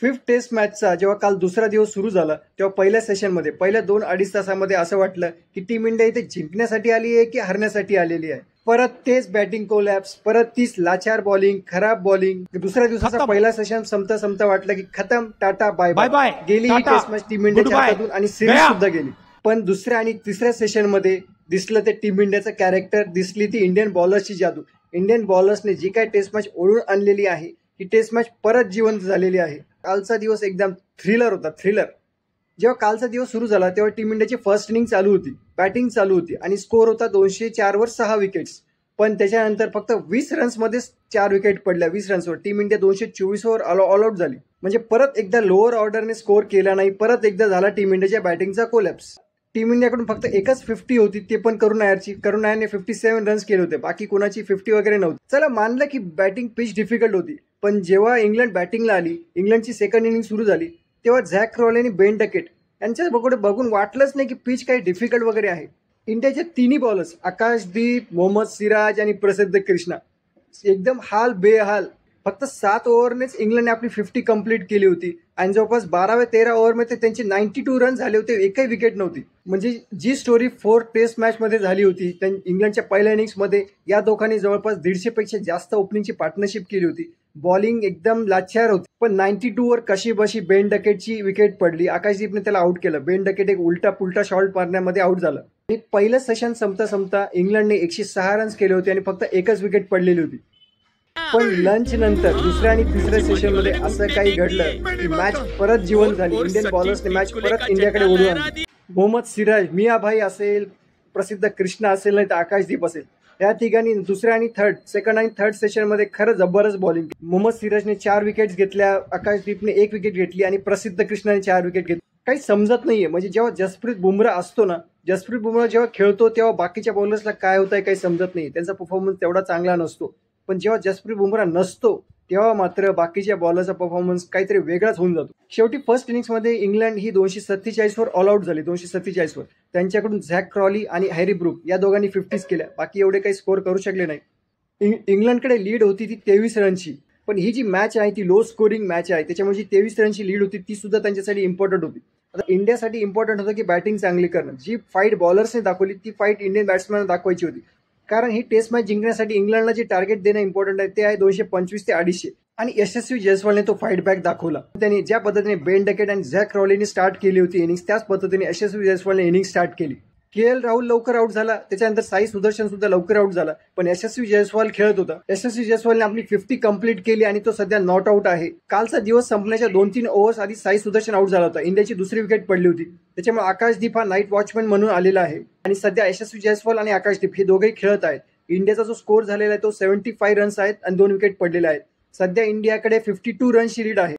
Fifth taste मॅचचा जेव्हा काल दुसरा दिवस सुरू झाला तेव्हा पहिल्या सेशनमध्ये पहिल्या 2-2.5 तासामध्ये असं वाटलं की टीम इंडिया इथे जिंकण्यासाठी आली आहे की हरण्यासाठी आलेली आहे. परत तेच बॅटिंग कोलॅप्स, परत तीच लाचार बॉलिंग, खराब बॉलिंग. दुसऱ्या दिवसाचा पहिला सेशन संपता वाटलं की खतम, टाटा बाय बाय. गेली ही टेस्ट मॅच टीम इंडियाच्या हातातून आणि सिरीज सुद्धा गेली. पण दुसऱ्या आणि तिसऱ्या सेशनमध्ये दिसलं ते टीम इंडियाचं कॅरेक्टर, दिसली ती इंडियन बॉलर्सची जादू. इंडियन बॉलर्सने जी काय टेस्ट मॅच ओढून आणलेली आहे ही टेस्ट मॅच परत जिवंत झालेली आहे. कालचा दिवस एकदम थ्रिलर होता, थ्रिलर. जेव्हा कालचा दिवस सुरू झाला तेव्हा टीम इंडियाची फर्स्ट इनिंग चालू होती, बॅटिंग चालू होती आणि स्कोर होता 204 वर 6 विकेट्स. पण त्याच्यानंतर फक्त 20 रन्समध्येच 4 विकेट पडल्या. 20 रन्सवर team India 224 were all out झाली. म्हणजे परत एकदा लोअर ऑर्डरने स्कोर केला नाही, परत एकदा झाला टीम इंडियाच्या बॅटिंगचा कोलॅप्स. टीम इंडियाकडून फक्त एकच 50 होती, ते पण करुण नायरने 57 रन्स केले होते. बाकी कोणाची 50 वगैरे नव्हती. चला मानलं की बॅटिंग पिच डिफिकल्ट होती, पण जेव्हा इंग्लंड बॅटिंगला आली, इंग्लंडची सेकंड इनिंग सुरू झाली, तेव्हा झॅक क्रॉली आणि बेन डकेट यांच्याकडे बघून वाटलंच नाही की पिच काही डिफिकल्ट वगैरे आहे. इंडियाचे तिन्ही बॉलर्स आकाशदीप, मोहम्मद सिराज आणि प्रसिद्ध कृष्णा एकदम हाल बेहाल. फक्त 7 ओव्हरनेच इंग्लंडने आपली 50 कंप्लीट केली होती आणि जवळपास 12-13 ओव्हरमध्ये त्यांचे 92 रन झाले होते, एकही विकेट नव्हती. म्हणजे जी स्टोरी 4 टेस्ट मॅचमध्ये झाली होती, इंग्लंडच्या पहिल्या इनिंग्समध्ये या दोघांनी जवळपास 150 पेक्षा जास्त ओपनिंगची पार्टनरशिप केली होती. बॉलिंग एकदम लाचार होती. पण 92 वर कशी बशी बेन डकेटची विकेट पडली. आकाशदीपने त्याला आउट केलं. बेन डकेट एक उलटा पुलटा शॉट मारण्यामध्ये आउट झाला. आणि पहिलं सेशन संपता इंग्लंडने 106 रन्स केले होते आणि फक्त एकच विकेट पडलेली होती. पण लंच नंतर दुसऱ्या आणि तिसऱ्या सेशनमध्ये असं काही घडलं की मॅच परत जिवंत झाली. इंडियन बॉलर्सने मॅच परत इंडियाकडे ओढून आणली. मोहम्मद सिराज, मियाभाई असेल, प्रसिद्ध कृष्णा असेल, नाही तर आकाशदीप असेल, या तिघांनी दुसऱ्या आणि सेकंड आणि थर्ड सेशनमध्ये खरं जबरदस्त बॉलिंग केली. मोहम्मद सिराजने 4 विकेट्स घेतल्या, आकाशदीपने 1 विकेट घेतली आणि प्रसिद्ध कृष्णाने 4 विकेट घेतली. काही समजत नाहीये. म्हणजे जेव्हा जसप्रीत बुमराह असतो ना, जसप्रीत बुमराह जेव्हा खेळतो तेव्हा बाकीच्या बॉलर्सला काय होतंय काही समजत नाही. त्यांचा परफॉर्मन्स तेवढा चांगला नसतो. पण जेव्हा जसप्रीत बुमराह नसतो तेव्हा मात्र बाकीच्या बॉलरचा परफॉर्मन्स काहीतरी वेगळाच होऊन जातो. शेवटी first इनिंग्समध्ये England he 247 were all out झाली. 247 वर त्यांच्याकडून झॅक क्रॉली आणि हॅरी ब्रूक या दोघांनी 50s केल्या. बाकी एवढे काही स्कोर करू शकले नाही. इंग्लंडकडे लीड होती ती 23 रनची. पण ही जी मॅच आहे ती लो स्कोरिंग मॅच आहे, त्याच्यामुळे जी 23 रनची लीड होती ती सुद्धा त्यांच्यासाठी इम्पॉर्टंट होती. आता इंडियासाठी इम्पॉर्टंट होतं की बॅटिंग चांगली करणं. जी फाईट बॉलर्सने दाखवली ती फाईट इंडियन बॅट्समॅनला दाखवायची होती. कारण ही टेस्ट मॅच जिंकण्यासाठी इंग्लंडला जे टार्गेट देणं इम्पॉर्टंट आहे ते आहे 225 ते 250. आणि यशस्वी जयस्वालने तो फाईट बॅक दाखवला. त्यांनी ज्या पद्धतीने बेन डकेट आणि झॅक क्रॉलीने स्टार्ट केली होती इनिंग्स, त्याच पद्धतीने यशस्वी जयस्वालने इनिंग स्टार्ट केली. KL राहुल लवकर आउट झाला, त्याच्यानंतर साई सुदर्शन सुद्धा लवकर आउट झाला. पण यशस्वी जयस्वाल खेळत होता. यशस्वी जयस्वालने आपली 50 कंप्लीट केली आणि तो सध्या नॉट आउट आहे. कालचा दिवस संपण्याच्या 2-3 ओव्हर्स आधी साई सुदर्शन आउट झाला होता. इंडियाची दुसरी विकेट पडली होती. त्याच्यामुळे आकाशदीप हा नाईट वॉचमॅन म्हणून आलेला आहे आणि सध्या यशस्वी जयस्वाल आणि आकाशदीप हे दोघेही खेळत आहेत. इंडियाचा जो स्कोर झालेला आहे तो 75 रन्स आहेत आणि 2 विकेट पडलेले आहेत. सध्या इंडियाकडे 52 रन्सची लीड आहे.